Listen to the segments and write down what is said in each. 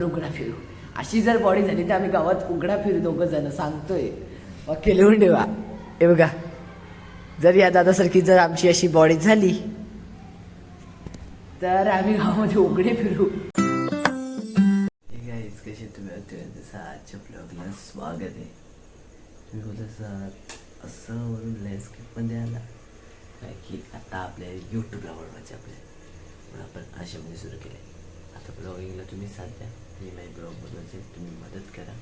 उघडा फिरू अशी जर बॉडी झाली तर आम्ही गावात उघडा फिरू दोघं जण सांगतोय. ओके लिहून ठेवा. हे बघा जर या दादासारखी जर आमची अशी बॉडी झाली तर आम्ही गावामध्ये उघडे फिरू. कसे तुम्ही आजच्या ब्लॉगला स्वागत आहे. तुम्ही बोलत असं वरून लँडस्केपमध्ये आला काय की आता आपल्या यूट्यूबला वाढवायचे आपल्या आपण अशामध्ये सुरू केले. आता ब्लॉगिंगला तुम्ही साथ द्या आणि माझे ब्लॉग बनवायचे तुम्ही मदत करा.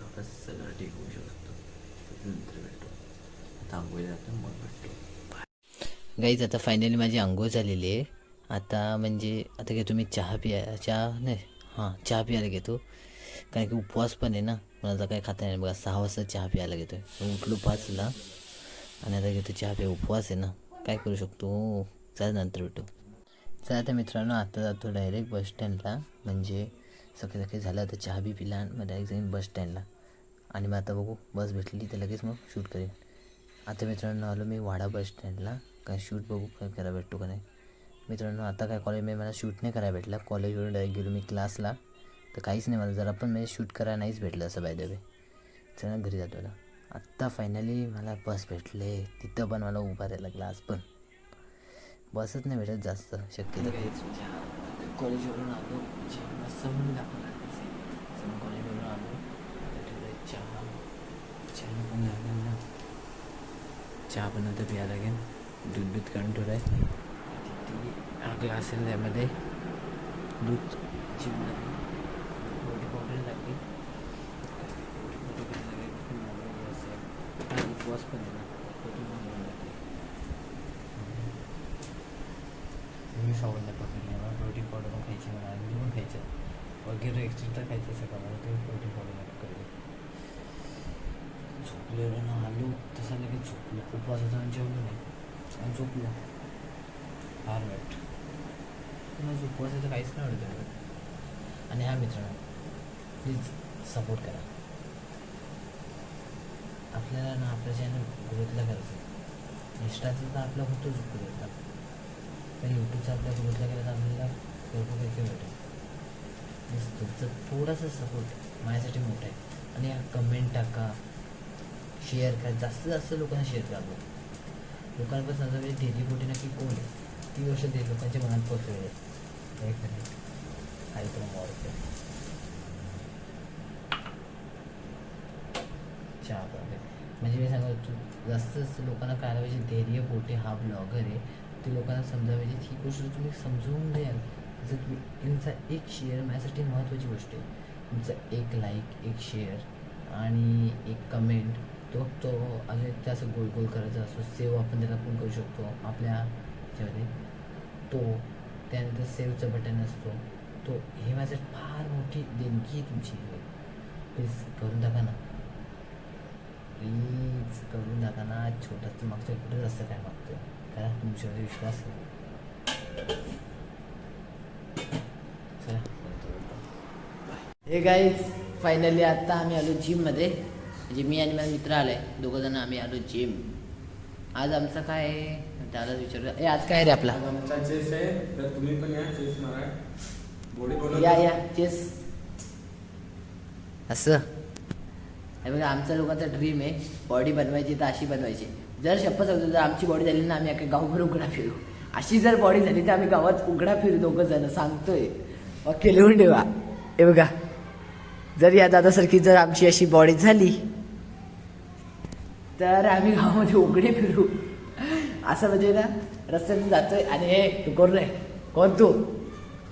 आपण सगळं ठीक होऊ शकतो. नंतर भेटतो. आता आंघोळी जातो मग भेटतो. गाईज आता फायनली माझी आंघोळ झालेली आहे. आता म्हणजे आता काय तुम्ही चहा चहा प्यायला घेतो कारण की उपवास पण आहे ना. मला आता काय खाता नाही बघा. 6 वाजता चहा प्यायला घेतो आहे. उठलो 5ला आणि आता घेतो चहा प्या. उपवास आहे ना काय करू शकतो. चला नंतर भेटू. चला आता मित्रांनो आता जातो डायरेक्ट बस स्टँडला. म्हणजे सकाळी सकाळी झालं आता चहा बी पिला मग डायरेक्ट जाईन बस स्टँडला. आणि मग आता बघू बस भेटली तर लगेच मग शूट करेन. आता मित्रांनो आलो मी वाडा बस स्टँडला. काय शूट बघू काय करायला भेटतो का नाही. मित्रांनो आता काय कॉलेजमध्ये मला शूट नाही करायला भेटला. कॉलेजवरून डायरेक्ट गेलो मी क्लासला तर काहीच नाही मला जरा पण म्हणजे शूट करायला नाहीच भेटलं असं बाय द वे. चला घरी जातो आता. आत्ता फायनली मला बस भेटले. तिथं पण मला उभा राहायला क्लास पण बसच नाही भेटत जास्त शक्यतो. कॉलेजवरून आलो कॉलेजवरून आलो चहा पण लागेल ना. चहा पण आता प्यायला लागेल. दूध काढून ठेवलं आहे. ग्लास असेल त्यामध्ये दूध पावडर लागेल. उपवास पण आहे ना मी सवयला पकडली मला प्रोटीन पावडर पण खायची मला आणि पण खायचं वगैरे एक्स्ट्रा खायचं सकाळला ते प्रोटीन पावडर पकडले. झोपलेलं ना आलो तसा लगेच झोपलो. उपवासाचा आणि जेवलो नाही आणि झोपलो फार वाईट. माझं उपवासाचं काहीच नाही आवडतं. आणि हा मित्रांनो प्लीज सपोर्ट करा. आपल्याला ना आपल्या चॅनल ग्रोथला करायचं. इंस्टाचं तर आपला होतो झोपू देतात पण यूट्यूबचा आपल्या ग्रोथला केला तर आपल्याला भरपूर काही भेटेल. प्लीज तुमचं थोडासा सपोर्ट माझ्यासाठी मोठा आहे. आणि हा कमेंट टाका शेअर करा. जास्तीत जास्त लोकांना शेअर करा. लोकांना समजा म्हणजे डेली पोटी नक्की कोण आहे ती गोष्ट ते लोकांच्या मनात पोचलेली आहे. एक मिनिट काही तो मॉर्क चहा म्हणजे मी सांगतो तू जास्त जास्त लोकांना कळायला पाहिजे धैर्य पोटे हा ब्लॉगर आहे. ते लोकांना समजा पाहिजे ही गोष्ट तुम्ही समजवून द्याल. जर तुम्ही तुमचा एक शेअर माझ्यासाठी महत्त्वाची गोष्ट आहे. तुमचा एक लाईक एक शेअर आणि एक कमेंट तो अजून ते असं गोल गोल करायचा असतो. सेव्ह आपण त्याला पण करू शकतो आपल्या ह्याच्यामध्ये तो. त्यानंतर सेव्हचं बटन असतो तो. हे माझं फार मोठी देणगी तुमची. प्लीज करून टाका ना. प्लीज करून टाका ना. छोटाचं मागचं कुठंच असतं काय मागतं कारण तुमच्यावर विश्वास आहे. चला हे गाईज फायनली आत्ता आम्ही आलो जिममध्ये. म्हणजे मी आणि माझा मित्र आलो आहे. दोघंजण आम्ही आलो जिम. आज आमचा काय आहे त्याला विचारूया. आज काय रे आपला चेस आहे तर तुम्ही पण या चेस मारा. बॉडी या चेस असं हे बघा. आमच्या लोकांचा ड्रीम आहे बॉडी बनवायची तर अशी बनवायची. जर शपथ होतं जर आमची बॉडी झाली ना आम्ही अख्या गावभर उघडा फिरू. अशी जर बॉडी झाली तर आम्ही गावात उघडा फिरू दोघं जण सांगतोय. ओके लिहून ठेवा. हे बघा जर या दादासारखी जर आमची अशी बॉडी झाली तर आम्ही गावामध्ये उघडे फिरू. असं म्हणजे ना रस्त्यातून जातोय आणि हे कोण रे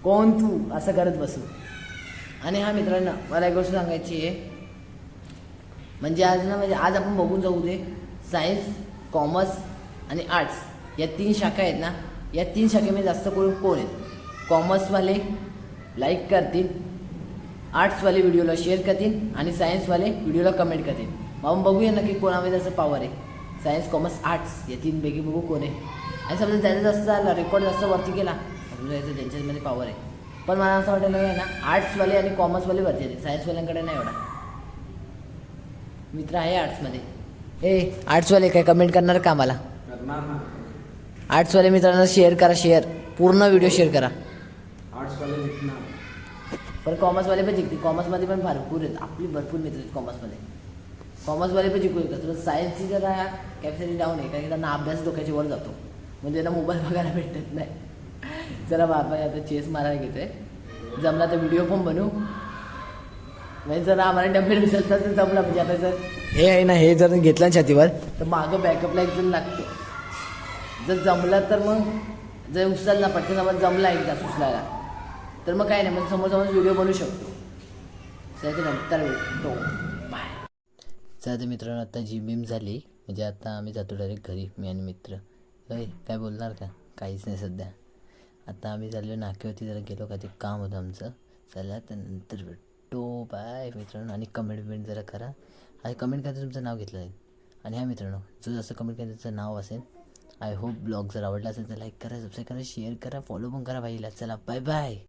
कोण तू असं करत बसू. आणि हा मित्रांनो मला एक गोष्ट सांगायची आहे. म्हणजे आज ना म्हणजे आज आपण बघून जाऊ दे सायन्स कॉमर्स आणि आर्ट्स या 3 शाखा आहेत ना. या 3 शाखेमध्ये जास्त करून कोण आहेत. कॉमर्सवाले लाईक करतील, आर्ट्सवाले व्हिडिओला शेअर करतील आणि सायन्सवाले व्हिडिओला कमेंट करतील. मग बघूया ना की कोणामध्ये त्याचं पॉवर आहे. सायन्स कॉमर्स आर्ट्स या 3पैकी बघू कोण आहे. आणि समजा त्याचं जास्त झालं रेकॉर्ड जास्त वरती केला समजा याचं त्यांच्यामध्ये पॉवर आहे. पण मला असं वाटायला आहे ना आर्ट्सवाले आणि कॉमर्सवाले वरती येते. सायन्सवाल्यांकडे नाही एवढा. मित्र आहे आर्ट्समध्ये. आर्ट्सवाले काय कमेंट करणार का आम्हाला. आर्ट्सवाले मित्रांनो शेअर करा. शेअर पूर्ण व्हिडिओ शेअर करा. आर्ट्सवाले पण कॉमर्सवाले पण जिंकते. कॉमर्समध्ये पण भरपूर आहेत, आपली भरपूर मित्र आहेत कॉमर्समध्ये. कॉमर्सवाले पण जिंकू शकतात. तर सायन्सची जरा कॅपॅसिटी डाऊन आहे, कारण की त्यांना अभ्यास डोक्याच्या वर जातो, म्हणजे त्यांना मोबाईल बघायला भेटत नाही. जरा बाबा आता चेस मारायला घेतोय, जमला तर व्हिडिओ पण बनवू. म्हणजे जर आम्हाला डब्बे दिसत तर जमलं, म्हणजे आता जर हे आहे ना, हे जर घेतलं छातीवर तर मागं बॅकअपला एक जण लागतो. जर जमलं तर मग, जर उचलला पटकन समज जमला एकदा सुचलायला, तर मग काय नाही, मग समोर समोर व्हिडिओ बनवू शकतो. सर ते नंतर भेटतो, बाय. चला तर मित्रांनो, आता जी बीम झाली, म्हणजे आता आम्ही जातो डायरेक्ट घरी, मी आणि मित्र. काय बोलणार का? काहीच नाही सध्या. आता आम्ही चाललो नाक्यावरती, जरा गेलो का ते काम होतं आमचं. चला तर नंतर भेटतो, बाय मित्रांनो. आणि कमेंट जरा करा, आणि कमेंट करा तुमचं नाव घेतलं जाईल. आणि ह्या मित्रांनो, जो जसं कमेंट करा त्याचं नाव असेल. आय होप ब्लॉग जर आवडला असेल तर लाईक करा, सबस्क्राईब करा, शेअर करा, फॉलो पण करा भाईला. चला बाय बाय.